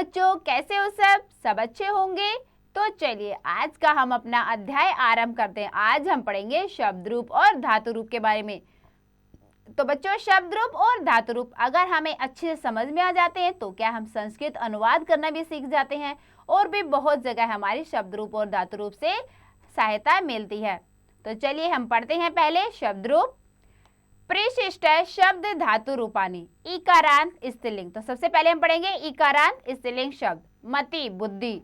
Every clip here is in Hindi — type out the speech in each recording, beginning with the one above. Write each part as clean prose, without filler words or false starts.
बच्चों, कैसे हो सब अच्छे होंगे। तो चलिए आज का हम अपना अध्याय आरंभ करते हैं। आज हम पढ़ेंगे शब्द रूप और धातु रूप के बारे में। तो बच्चों, शब्द रूप और धातु रूप अगर हमें अच्छे से समझ में आ जाते हैं तो क्या हम संस्कृत अनुवाद करना भी सीख जाते हैं और भी बहुत जगह हमारी शब्द रूप और धातु रूप से सहायता मिलती है। तो चलिए हम पढ़ते हैं पहले शब्द रूप। परिशिष्ट शब्द धातु रूपानी। इकारांत स्त्रीलिंग। तो सबसे पहले हम पढ़ेंगे इकारांत स्त्रीलिंग शब्द। मति बुद्धि।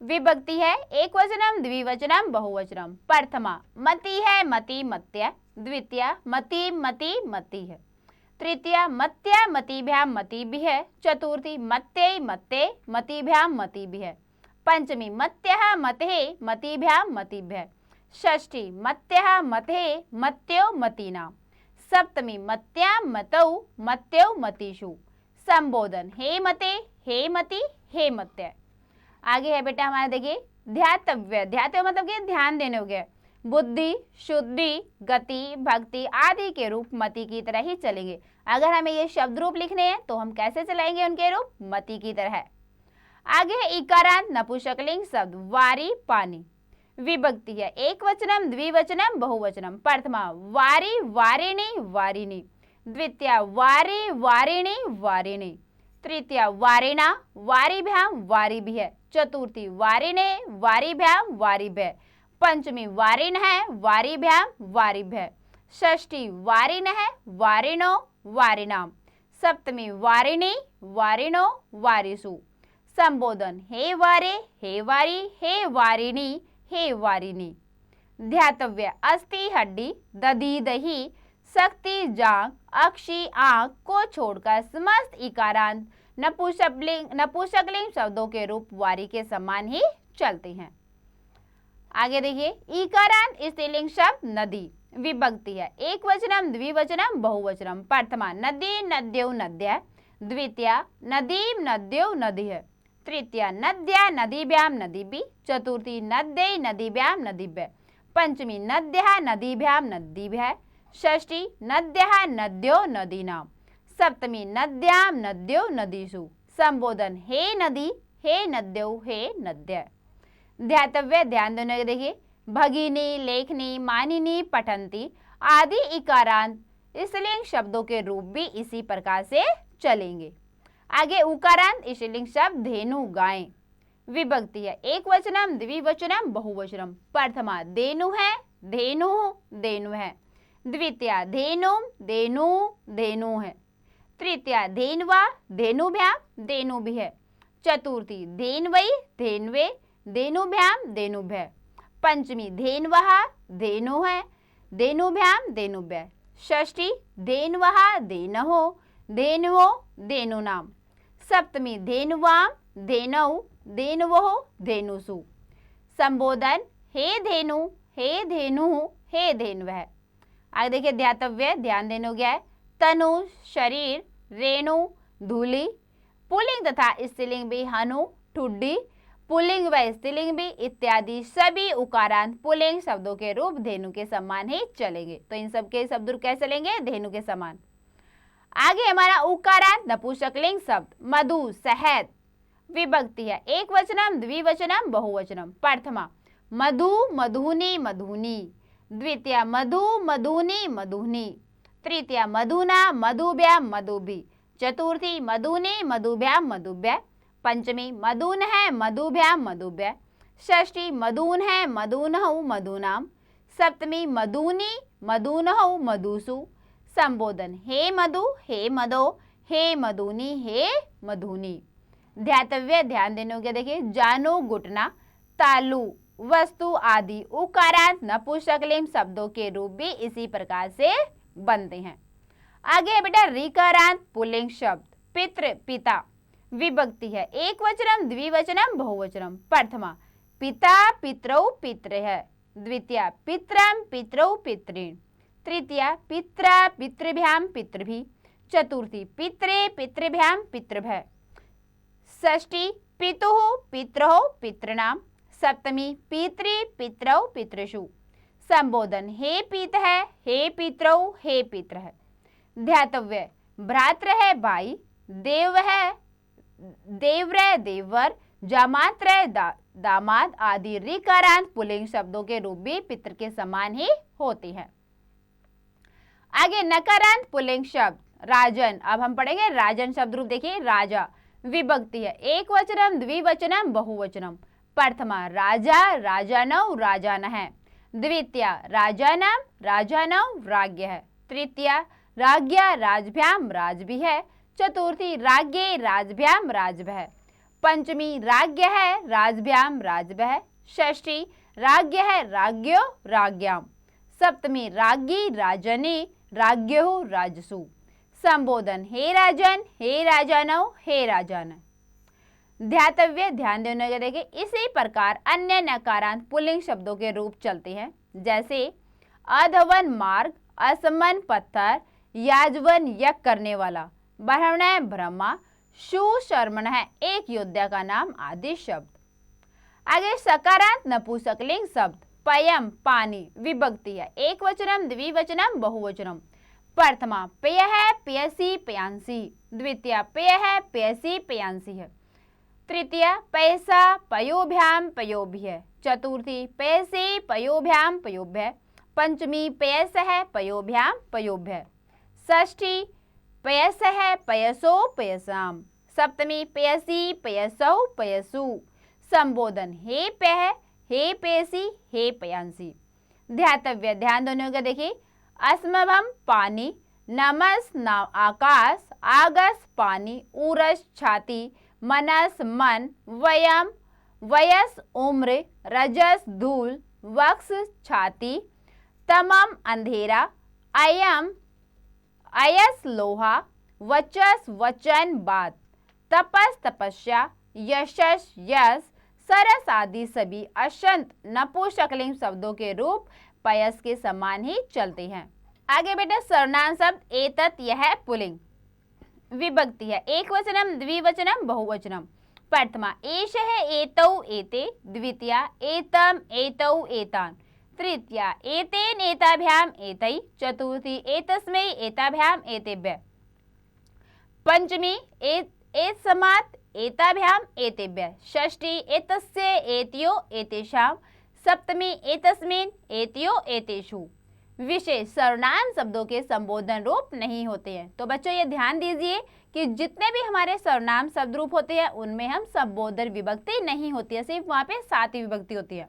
विभक्ति है एक वचनम द्विवचनम बहुवचनम। प्रथमा मति है मति मत्य। द्वितीय मति मति मति है। तृतीय मत्या मतिभ्याम मति भी है। चतुर्थी मत्यै मत्ते मतिभ्याम मति भी है। पंचमी मत्यः मते मतिभ्याम मतिभ्य। षष्ठी मत्यः मते मत्यो मतीनाम। सप्तमी मत्याम मतौ मत्यो मतीषु। संबोधन हे मते हे मति हे मत्य। आगे है बेटा हमारा, देखिए ध्यातव्य। ध्यातव्य मतलब कि ध्यान देने हो गया। बुद्धि शुद्धि गति भक्ति आदि के रूप मति की तरह ही चलेंगे। अगर हमें ये शब्द रूप लिखने हैं तो हम कैसे चलाएंगे उनके रूप? मति की तरह। आगे है इकारांत नपुंसकलिंग शब्द। वारी पानी। विभक्ति है एक वचनम द्विवचनम बहुवचनम। प्रथमा वारी वारिणी वारिणी। द्वितीय वारी वारिणी वारिणी। तृतीय वारिणा वारिभ्याम वारिभ्य। चतुर्थी वारिणे वारिभ्याम वारिभ्य। पंचमी वारिण है वारिभ्याम वारिभ्य। षष्ठी वारिण है वारिणो वारिणाम। सप्तमी वारिणी वारिणो वारिषु। संबोधन हे वारे हे वारी हे वारिणी हे वारिणी। ध्यातव्य अस्ति हड्डी दधी दही शक्ति जांग अक्षी आंख को छोड़कर समस्त इकारांत नपुंसकलिंग शब्दों के रूप वारी के समान ही चलते हैं। आगे देखिए इकारांत स्त्रीलिंग शब्द नदी। विभक्ति है एक वचनम द्विवचनम बहुवचनम। प्रथमा नदी नद्यो नद्य। द्वितीय नदीम नद्यो नदी है। तृतीय नद्या नदीभ्याम नदीभि। चतुर्थी नद्यै नदीभ्याम नदीभ्य। पंचमी नद्यः नदीभ्याम नदीभ्य। षष्ठी नद्यः नद्यो नदीनाम। सप्तमी नद्याम नद्यो नदीषु। संबोधन हे नदी हे नद्यो हे नद्य। ध्यातव्य ध्यान देने देखिए भगिनी लेखनी मानिनी पठंती आदि इकारांत स्त्रीलिंग शब्दों के रूप भी इसी प्रकार से चलेंगे। आगे उकारांत स्त्रीलिंग शब्द धेनु गाय। विभक्ति है एक वचनम द्विवचनम बहुवचनम। प्रथमा धेनु है धेनु धेनु है। द्वितीय धेनुम धेनु धेनु है। तृतीय धेन्वा धेनुभ्याम धेनु भी है। चतुर्थी धेन्वै धेन्वे धेनुभ्याम धेनुभ्य। पंचमी धेन्वः धेनु है धेनुभ्याम धेनुभ्य। षष्ठी धेन्वः धेनहो धेनुवो धेनूनाम। सप्तमी धेनुवाम धेनौ धेनुवो धेनुषु। संबोधन हे धेनु हे धेनु हे धेन्वः। आगे देखिए ध्यातव्य ध्यान देने हो गया है तनु शरीर रेणु धूलि। पुल्लिंग तथा स्त्रीलिंग भी हनु ठुड्डी। पुल्लिंग व स्त्रीलिंग भी इत्यादि सभी उकारांत पुल्लिंग शब्दों के रूप धेनु के समान ही चलेंगे। तो इन सब के शब्द कैसे चलेंगे? धेनु के समान। आगे हमारा उकारांत नपुंसकलिंग शब्द मधु शहद। विभक्ति है एक वचनम द्विवचनम बहुवचनम। प्रथमा मधु मधुनी मधुनी। द्वितीय मधु मधुनी मधुनी। तृतीय मधुना मधुभ्याम मधुभि। चतुर्थी मधुने मधुभ्याम मधुभ्य। पंचमी मधुन है मधुभ्याम मधुभ्य। षष्ठी मधुन है मधुनहु मधुनाम। सप्तमी मधुनी मधुनहु मधुषु। संबोधन हे मधु हे मदो हे मधुनी हे मधुनी। ध्यातव्य ध्यान देने हो गया देखिए जानो घुटना तालु वस्तु आदि उकारांत नपुंसकलिंग शब्दों के रूप भी इसी प्रकार से बनते हैं। आगे है बेटा ऋकारांत पुल्लिंग शब्द पितृ पिता। विभक्ति है एक वचनम द्विवचनम बहुवचनम। प्रथमा पिता पितरौ पितृ है। द्वितीय पितरम पितरौ पितॄन्। तृतीय पित्रा पितृभ्याम पितृभि। चतुर्थी पित्रे पितृभ्याम पितृभ्य। षष्ठी पितुः पितरौ पितॄणाम। सप्तमी पितृ पितरौ पितृषु। संबोधन हे पित है हे पितरौ हे पितृ है। ध्यातव्य भ्रातृ है भाई देव है देवरय देवर, जामात्रय दामाद आदि ऋकारांत पुल्लिंग शब्दों के रूप भी पितृ के समान ही होते हैं। आगे नकारांत पुल्लिंग शब्द राजन। अब हम पढ़ेंगे राजन शब्द रूप। देखिए राजा विभक्ति है, एक वचनम द्विवचनम बहुवचनम। प्रथमा राजा राजानौ राजानः, द्वितीया राजानम राजानौ राज्ञः, तृतीया राज्ञा राजभ्याम राजभिः, चतुर्थी राज्ञे राजभ्याम राजभः, पंचमी राज्ञः राजभ्याम राजभः, षष्ठी राज्ञः राज्ञो राज्ञाम, सप्तमी राज्ञी राजने राज्ञो राजसु। संबोधन हे राजन, हे राजानौ, हे राजान। ध्यातव्य, ध्यान देने के देखिए इसी प्रकार अन्य नकारांत पुल्लिंग शब्दों के रूप चलते हैं, जैसे अधवन मार्ग, असमन पत्थर, याजवन यज्ञ करने वाला, ब्रह्मण ब्रह्मा, सुशर्मण है एक योद्धा का नाम आदि शब्द। आगे सकारांत नपुंसकलिंग शब्द पयम पानी विभक्ति है, एक वचनम द्विवचनम बहुवचनम। प्रथमा पेय है पेयसी पेयांसी, द्वितीया पेय है पेयसी पेयांसी है, तृतीया पैसा पयोभ्याम पयोभ्य, चतुर्थी पेयसी पयोभ्याम पयोभ्य, पंचमी पेयस है पयोभ्याम पयोभ्य, षष्ठी पेयस है पयसो पयसाम, सप्तमी पेयसी पयसौ पयसु। संबोधन हे पेय, हे पेयसी, हे पयांसी। ध्यातव्य, ध्यान दोनों का देखिए अस्मभम पानी, नमस आकाश, आगस पानी, उरस छाती, मनस मन, वयम वयस उम्र, रजस धूल, वक्स छाती, तमम अंधेरा, अयम अयस लोहा, वचस वचन बात, तपस तपस्या, यशस यश, सरस आदि सभी अशंत नपुंसकलिंग शब्दों के रूप पयस के समान ही चलते हैं। आगे बेटा सर्वनाम शब्द एतत् यह पुल्लिंग विभक्ति है, एक वचनम द्विवचनम बहुवचनम। प्रथमा एष है एतौ एते, द्वितीया एतम एतौ एतान, तृतीया एतेन एताभ्याम एतै, चतुर्थी एतस्मै एताभ्याम एतेभ्यः, पंचमी एतस्मात् एताभ्याम एतेभ्यः, षष्ठी एतस्य एतयो एतेषां, सप्तमी एतस्मिन् एतयो एतेषु। विशेष सर्वनाम शब्दों के संबोधन रूप नहीं होते हैं। तो बच्चों ये ध्यान दीजिए कि जितने भी हमारे सर्वनाम शब्द रूप होते हैं उनमें हम संबोधन विभक्ति नहीं होती है, सिर्फ वहां पे सातवीं विभक्ति होती है।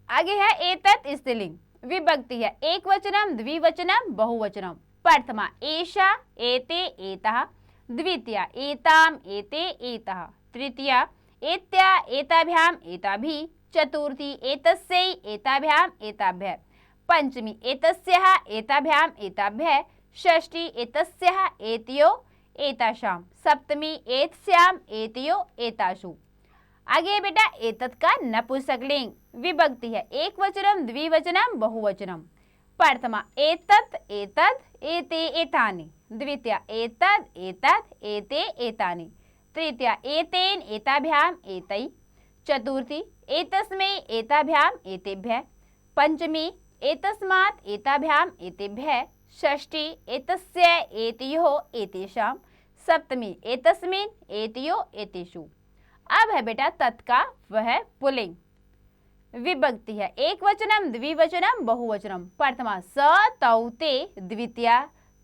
आगे है एतत् स्त्रीलिंग विभक्ति है, एक वचनम द्विवचनम बहुवचनम। प्रथमा एषा एते एतः, द्वितीया एताम एते एतः, तृतीया एत्या एताभ्याम एताभिः, चतुर्थी एतस्यै एताभ्याम एताभ्यः, पंचमी एतस्याः एताभ्याम एताभ्यः, षष्ठी एतस्याः एतयो एतासां, सप्तमी एतस्याम एतयो एतासु। आगे बेटा एतत् का नपुंसकलिंग विभक्ति है, एक वचनम द्विवचनम बहुवचनम। प्रथमा एतत् एतद् एते एतानि, द्वितीया एतद् एतद् एते एतानि, तृतीया एतेन एताभ्याम एतै, चतुर्थी एतस्मै एताभ्याम एतेभ्यः, पंचमी एतस्मात् एताभ्याम एतेभ्यः, षष्ठी एतस्य एतयोः एतेषां, सप्तमी एतस्मिन् एतयोः एतेषु। अब है बेटा तत् का वह पुल्लिंग विभक्ति है, एक वचनम द्विवचनम बहुवचनम। प्रथमा स तौ ते, द्वितीया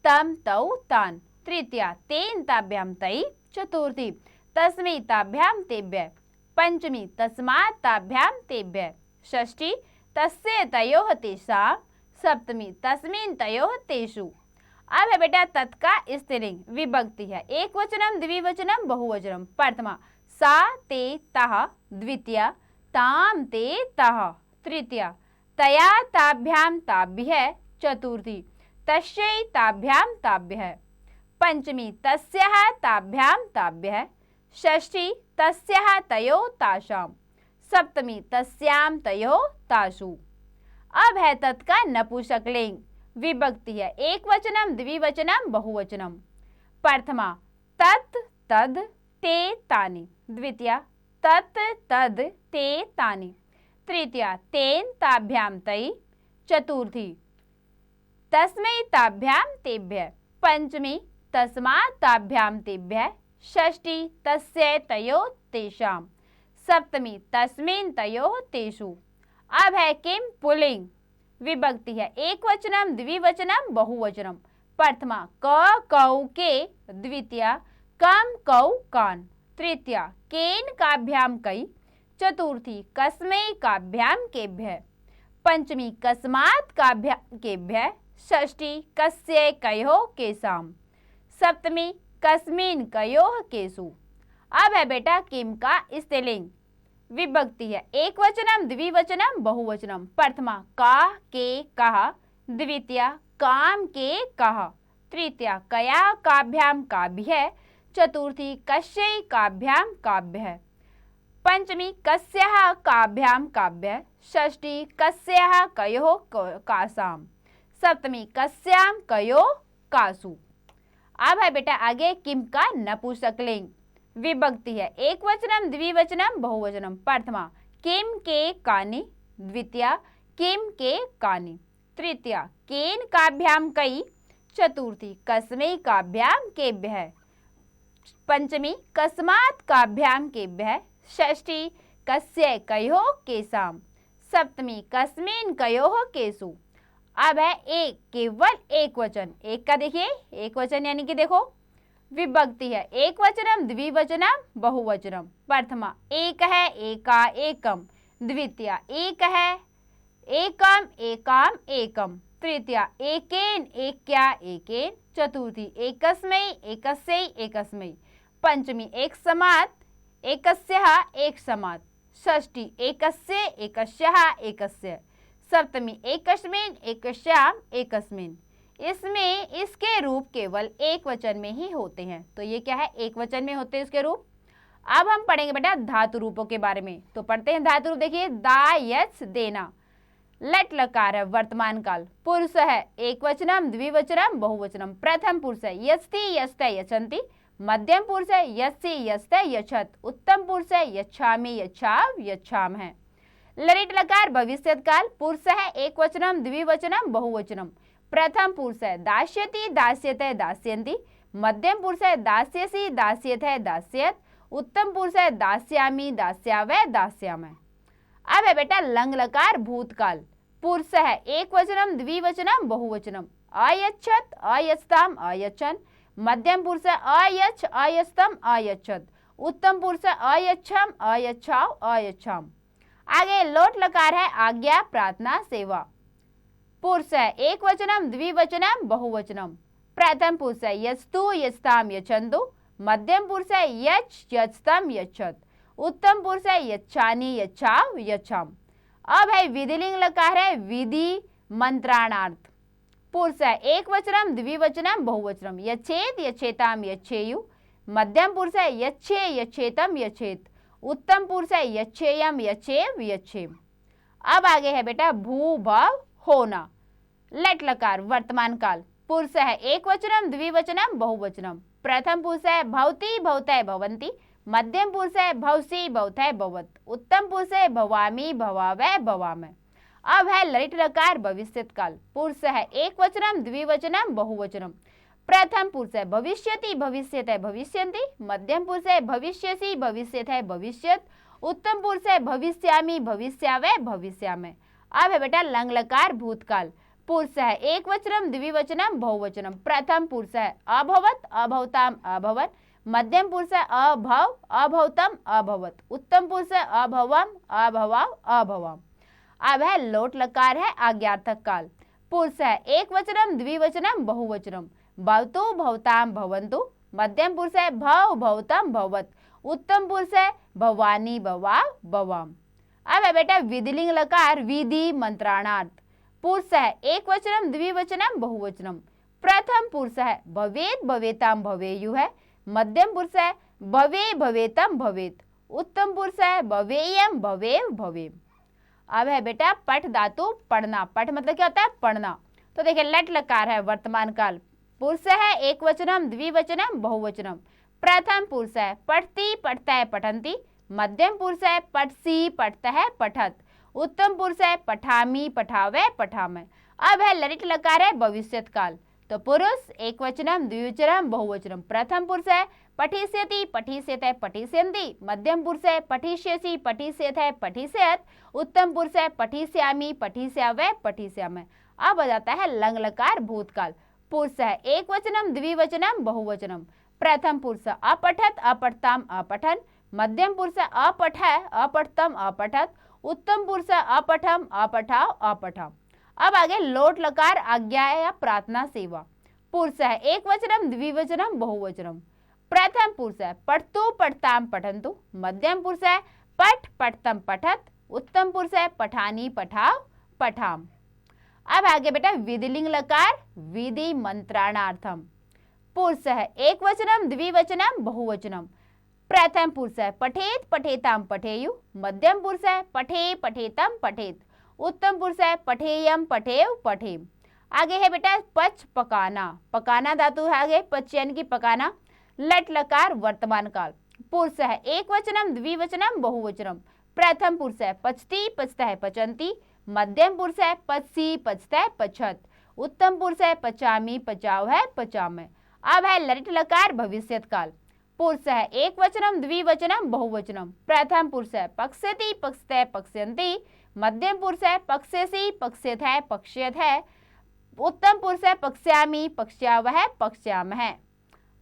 तम तौ तान, तृतीया तेन ताभ्याम तै, चतुर्थी तस्मै ताभ्याम तेभ्यः, पंचमी तस्मात् ताभ्याम तेभ्यः, षष्ठी तस्य तयोः तेषां, सप्तमी तस्मिन् तयोः तेषु। अब है बेटा तत् का स्त्रीलिंग विभक्ति है, एक वचनम द्विवचनम बहुवचनम। प्रथमा सा ते तः, द्वितीया ताम ते तः, तृतीया तया ताभ्याम ताभ्यः, चतुर्थी तस्यै ताभ्याम ताभ्यः, पंचमी तस्याः ताभ्याम ताभ्यः, षष्ठी तस्याः तयोः तासां, सप्तमी तस्याम तयोः तासु। अब है तत् का नपुंसकलिंग विभक्ति है, एक वचनम द्विवचनम बहुवचनम। प्रथमा तत् तद् ते तानि, द्वितीया तत् तद् ते तानि, तृतीया तेन ताभ्याम तै, चतुर्थी तस्मै ताभ्याम तेभ्यः, पंचमी तस्मात् ताभ्याम तेभ्यः, षष्ठी तस्य तयोः तेषां, सप्तमी तस्मिन् तयोः तेषु। अब है किम पुल्लिंग, विभक्ति है एक वचनम द्विवचनम बहुवचनम। प्रथमा क कौ के, द्वितीया कम कौ कान, तृतीया केन काभ्याम कई, चतुर्थी कस्मै काभ्याम केभ्यः, पंचमी कस्मात् काभ्याम केभ्यः, षष्ठी कस्य कयोः केषां, सप्तमी कस्मिन् कयोः केषु। अब है बेटा किम का स्त्रीलिंग, विभक्ति है एक वचनम द्विवचनम बहुवचनम। प्रथमा का के कहा, द्वितीया काम के कहा, तृतीया कया काभ्याम काभ्यः, चतुर्थी कस्यै काभ्याम काभ्यः, पंचमी कस्याः काभ्याम काभ्यः, षष्ठी कस्याः कयोः कासां, सप्तमी कस्यां कयोः कासु। अब है बेटा आगे किम का नपुंसकलिंग, विभक्ति है एक वचनम द्विवचनम बहुवचनम। प्रथमा किम के कानि, द्वितीया किम के कानि, तृतीया केन काभ्याम कई, चतुर्थी कस्मै काभ्याम केभ्यः, पंचमी कस्मात् काभ्याम केभ्यः, षष्ठी कस्य कयोः केषां, सप्तमी कस्मिन् कयोः केषु। अब है एक, केवल एक वचन, एक का देखिए एक वचन यानी कि देखो विभक्ति है एक वचनम द्विवचनम बहुवचनम। प्रथमा एक है एका एकम, द्वितीया एक है एकम एकाम एकम, तृतीया एकेन एक्या एकेन, चतुर्थी एकस्मै एकस्यै एकस्मै, पंचमी एक समात् एकस्यः एक समात्, षष्ठी एकस्य एकस्यः एकस्य, सप्तमी एकस्मिन् एकस्याम् एकस्मिन्। इसमें इसके रूप केवल एक वचन में ही होते हैं, तो ये क्या है एक वचन में होते हैं इसके रूप। अब हम पढ़ेंगे बेटा धातु रूपों के बारे में, तो पढ़ते हैं धातु रूप। देखिए दा यच देना, लट लकार है वर्तमान काल, पुरुष है एक वचनम द्विवचनम बहुवचनम। प्रथम पुरुष है यस्ति यस्ते यच्छन्ति, मध्यम पुरुष है यस्सि यस्ते यच्छत, उत्तम पुरुष है यच्छामि यच्छाव यच्छाम है। ललित लकार भविष्यत काल, पुरुष है एक वचनम द्विवचनम बहुवचनम। प्रथम पुरुष है दास्यति दास्यते दास्यन्ति, मध्यम पुरुष है दास्यसि दास्यते दास्यत, उत्तम पुरुष है दास्यामि दास्यावै दास्यामः। अब है बेटा लंग लकार भूतकाल, पुरुष है एक वचनम द्विवचनम बहुवचनम। अयच्छत अयच्छताम अयच्छन, मध्यम पुरुष है अयच्छ अयच्छतम अयच्छत, उत्तम पुरुष है अयच्छम अयच्छाव अयच्छाम। आगे लोट लकार है आज्ञा प्रार्थना सेवा, पुरुष है एक वचनम द्विवचनम बहुवचनम। प्रथम पुरुष है यस्तु यस्ताम यच्छन्तु, मध्यम पुरुष है यच्छ यच्छतम यच्छत, उत्तम पुरुष है यच्छानि यच्छाव यच्छाम। अब है विधिलिंग लकार है विधि मंत्राणार्थ, पुरुष है एक वचनम द्विवचनम बहुवचनम। यच्छेत यच्छेताम यच्छेयु, मध्यम पुरुष है यच्छे यच्छेतम यच्छेत, उत्तम पुरुष है यच्छेयम यच्छेव यच्छेम। अब आगे है बेटा भू भव होना, लट लकार वर्तमान काल, पुरुष है एक वचनम द्विवचनम बहुवचनम। प्रथम पुरुष है भवति भवतै भवन्ति, मध्यम पुरुष है भवसि भवतै भवत, उत्तम पुरुष है भवामि भवावै भवामः। अब है ललित लकार भविष्यत काल, पुरुष है एक वचनम द्विवचनम बहुवचनम। प्रथम पुरुष है भविष्यति भविष्यतै भविष्यन्ति, मध्यम पुरुष है भविष्यसि भविष्यतै भविष्यत, उत्तम पुरुष है भविष्यामि भविष्यावै भविष्यामः। अब है बेटा लंग लकार भूतकाल, पुरुष है एक वचनम द्विवचनम बहुवचनम। प्रथम पुरुष है अभवत अभवताम अभवन, मध्यम पुरुष है अभव अभवतम अभवत, उत्तम पुरुष है अभवम अभवाव अभवम। अब है लोट लकार है आज्ञार्थक काल, पुरुष है एक वचनम द्विवचनम बहुवचनम। भवतु भवताम भवन्तु, मध्यम पुरुष है भव भवतम भवत, उत्तम पुरुष है भवानी भवाव भवाम। अब है बेटा विधिलिंग लकार विधि मंत्राणार्थ, पुरुष है एक वचनम द्विवचनम बहुवचनम। प्रथम पुरुष है भवेत भवेताम भवेयु है, मध्यम पुरुष है भवे भवेतम भवेत, उत्तम पुरुष है भवेयम भवेव भवेम। अब है बेटा पठ धातु पढ़ना, पठ मतलब क्या होता है पढ़ना। तो देखिए लट लकार है वर्तमान काल, पुरुष है एक वचनम द्विवचनम बहुवचनम। प्रथम पुरुष है पठति पठतै पठन्ति, मध्यम पुरुष है पठसि पठतः पठत, उत्तम पुरुष है पठामि पठावै पठामः। अब है ललित लकार है भविष्यत काल, तो पुरुष एकवचनम द्विवचनम बहुवचनम। प्रथम पुरुष है पठिष्यति पठिष्यते पठिष्यन्ति, मध्यम पुरुष है पठिष्यसि पठिष्यते पठिष्यत, उत्तम पुरुष है पठिष्यामि पठिष्यावै पठिष्यामि। अब आ जाता है लंग लकार भूतकाल। पुरुष है एकवचनम द्विवचनम बहुवचनम। प्रथम पुरुष अपठत अपठताम अपठन, मध्यम पुरुष अपठ अपठतम अपठत, उत्तम पुरुष अपठम अपठाव अपठाम। अब आगे लोट लकार आज्ञा या प्रार्थना सेवा। पुरुष है एकवचनम द्विवचनम बहुवचनम। प्रथम पुरुष है पठतु पठताम पठन्तु, मध्यम पुरुष है पठ पठतम पठत, उत्तम पुरुष है पठानी पठाव पठाम। अब आगे बेटा विधिलिंग लकार विधि मंत्राणार्थम। पुरुष है एकवचनम द्विवचनम बहुवचनम। प्रथम पुरुष है पठेत पठेताम पठेयु, मध्यम पुरुष है पठे पठेतम पठेत, उत्तम पुरुष है पठेयम पठेव पठेम। आगे है बेटा पच पकाना, पकाना धातु है आगे पच यानी कि पकाना। लट लकार वर्तमान काल। पुरुष है एकवचनम द्विवचनम बहुवचनम। प्रथम पुरुष है पचती पचता है पचंती, मध्यम पुरुष है पचसी पचता है पचत, उत्तम पुरुष है पचामी पचाव है पचामे। अब है लट लकार भविष्यत काल। पुरुष है एकवचनम द्विवचनम बहुवचनम। प्रथम पुरुष है पक्ष्यति पक्ष्यते पक्ष्यन्ति, मध्यम पुरुष है पक्ष्यसि पक्ष्यत है पक्ष्यत है, उत्तम पुरुष है पक्ष्यामि पक्ष्यावह पक्ष्यामः।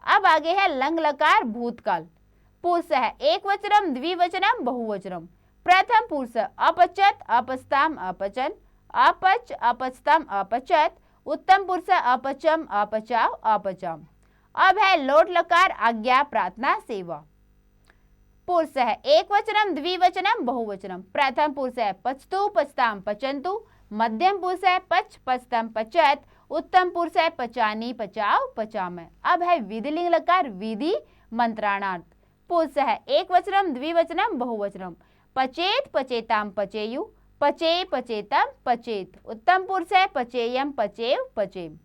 अब आगे है लंग लकार भूतकाल। पुरुष है एकवचनम द्विवचनम बहुवचनम। प्रथम पुरुष अपचत अपचताम अपचन, अपच अपचताम अपचत, उत्तम पुरुष अपचम अपचाव अपचाम। अब है लोट लकार आज्ञा प्रार्थना सेवा। पुरुष है एकवचनम द्विवचनम बहुवचनम। प्रथम पुरुष है पचतु पचताम पचन्तु, मध्यम पुरुष है पच पचतम पचत, उत्तम पुरुष है पचानी पचाव पचामे। अब है विधिलिंग लकार विधि मंत्राणार्थ। पुरुष है एकवचनम द्विवचनम बहुवचनम। पचेत पचेताम पचेयु, पचे पचेतम पचेत, उत्तम पुरुष है पचेयम पचेव पचेम।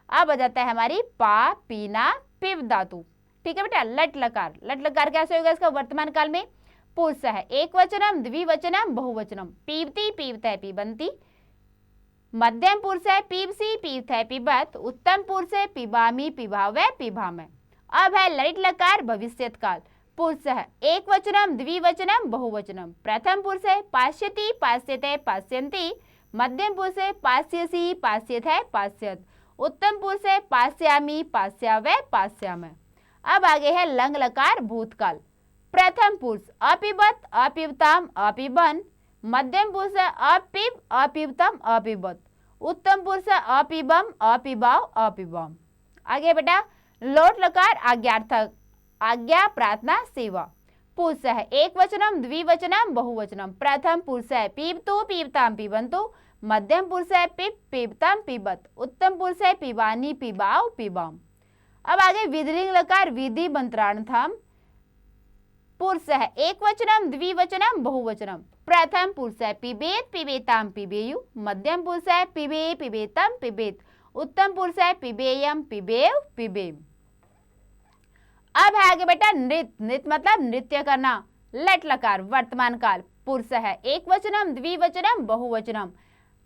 अब आ जाता है हमारी पा पीना पिव धातु। ठीक है बेटा लट लकार। लट लकार कैसे होगा इसका वर्तमान काल में। पुरुष है एकवचनम द्विवचनम बहुवचनम। पीवती पीवते पीबंती, मध्यम पुरुष है पीबसी पीवते पीबत, उत्तम पुरुष है पीबामी पीभावे पीभामे। अब है ललित लकार भविष्यत काल। पुरुष है एकवचनम द्विवचनम बहुवचनम। प्रथम पुरुष है पास्यति पास्यते पास्यन्ति, मध्यम पुरुष है पास्यसि पास्यत है पास्यत, उत्तम पुरुष है पास्यामी पास्यावै पास्यामः। अब आगे है लंग लकार भूतकाल। प्रथम पुरुष अपिबत अपिबताम अपिबन, मध्यम पुरुष अपिब अपिबतम अपिबत, उत्तम पुरुष अपिबम अपिबाव अपिबम। आगे बेटा लोट लकार आज्ञार्थक आज्ञा प्रार्थना सेवा। पुरुष है एकवचनम द्विवचनम बहुवचनम। प्रथम पुरुष है पीबतु पीबताम पीबन्तु, मध्यम पुरुष है पिब पीबतम पीबत, उत्तम पुरुष है पीबानी पीबाव पीबाम। अब आगे विधिलिंग लकार विधि मंत्रार्थम। पुरुष है एकवचनम द्विवचनम बहुवचनम। प्रथम पुरुष है पिबेत पिबेताम पिबेयु, मध्यम पुरुष है पिबे पिबेतम पिबेत, उत्तम पुरुष है पिबेयम पिबेव पिबेम। अब है आगे बेटा नृत्य। नृत्य मतलब नृत्य करना। लट लकार वर्तमान काल। पुरुष है एकवचनम द्विवचनम बहुवचनम।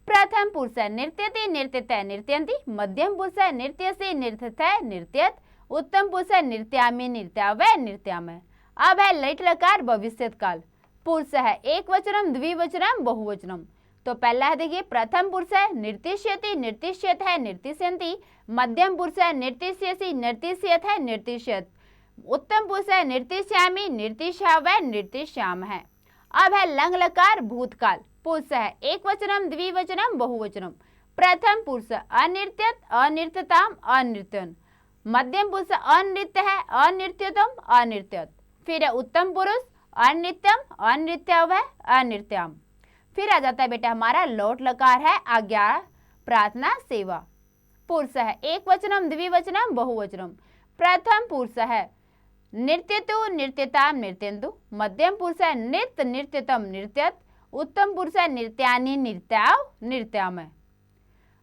प्रथम पुरुष है नृत्यति नृत्यते नृत्यन्ति, मध्यम पुरुष है नृत्यसि नृत्यते नृत्यत, उत्तम पुरुष है नृत्यामि नृत्यावै नृत्यामः। अब है लट लकार भविष्यत काल। पुरुष है एकवचनम द्विवचनम बहुवचनम। तो पहला है देखिए प्रथम पुरुष है नृत्यष्यति नृत्यष्यत है नृत्यष्यन्ति, मध्यम पुरुष है नृत्यष्यसि नृत्यष्यत है नृत्यष्यत, उत्तम पुरुष है नृत्यश्यामि नृत्यश्यावै नृत्यश्यामः। अब है लंग लकार भूतकाल। पुरुष है एकवचनम द्विवचनम बहुवचनम। प्रथम पुरुष अनृत्यत अनृत्यताम अनृत्यन, मध्यम पुरुष अनृत्य है अनृत्यतम अनृत्यत, फिर है उत्तम पुरुष अनृत्यम अनृत्यावै अनृत्याम। फिर आ जाता है बेटा हमारा लोट लकार है आज्ञा प्रार्थना सेवा। पुरुष है एकवचनम द्विवचनम बहुवचनम। प्रथम पुरुष है नृत्यतु नृत्यताम नृत्यन्तु, मध्यम पुरुष है नृत्य नृत्यतम नृत्यत, उत्तम पुरुष है नृत्यानि नृत्याव नृत्यामः।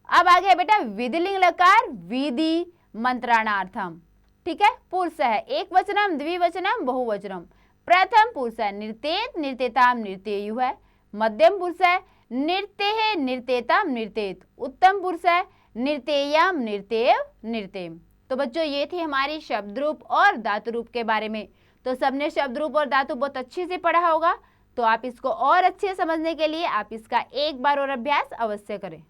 अब आगे है बेटा विधिलिंग लकार विधि मंत्राणार्थम। ठीक है। पुरुष है एकवचनम द्विवचनम बहुवचनम। प्रथम पुरुष है नृत्येत नृत्यताम नृत्येयु है, मध्यम पुरुष है नृत्य है नृत्यताम नृत्येत, उत्तम पुरुष है नृत्यम नृत्यव नृत्यम। तो बच्चों ये थी हमारी शब्द रूप और धातु रूप के बारे में। तो सबने शब्द रूप और धातु बहुत अच्छे से पढ़ा होगा। तो आप इसको और अच्छे से समझने के लिए आप इसका एक बार और अभ्यास अवश्य करें।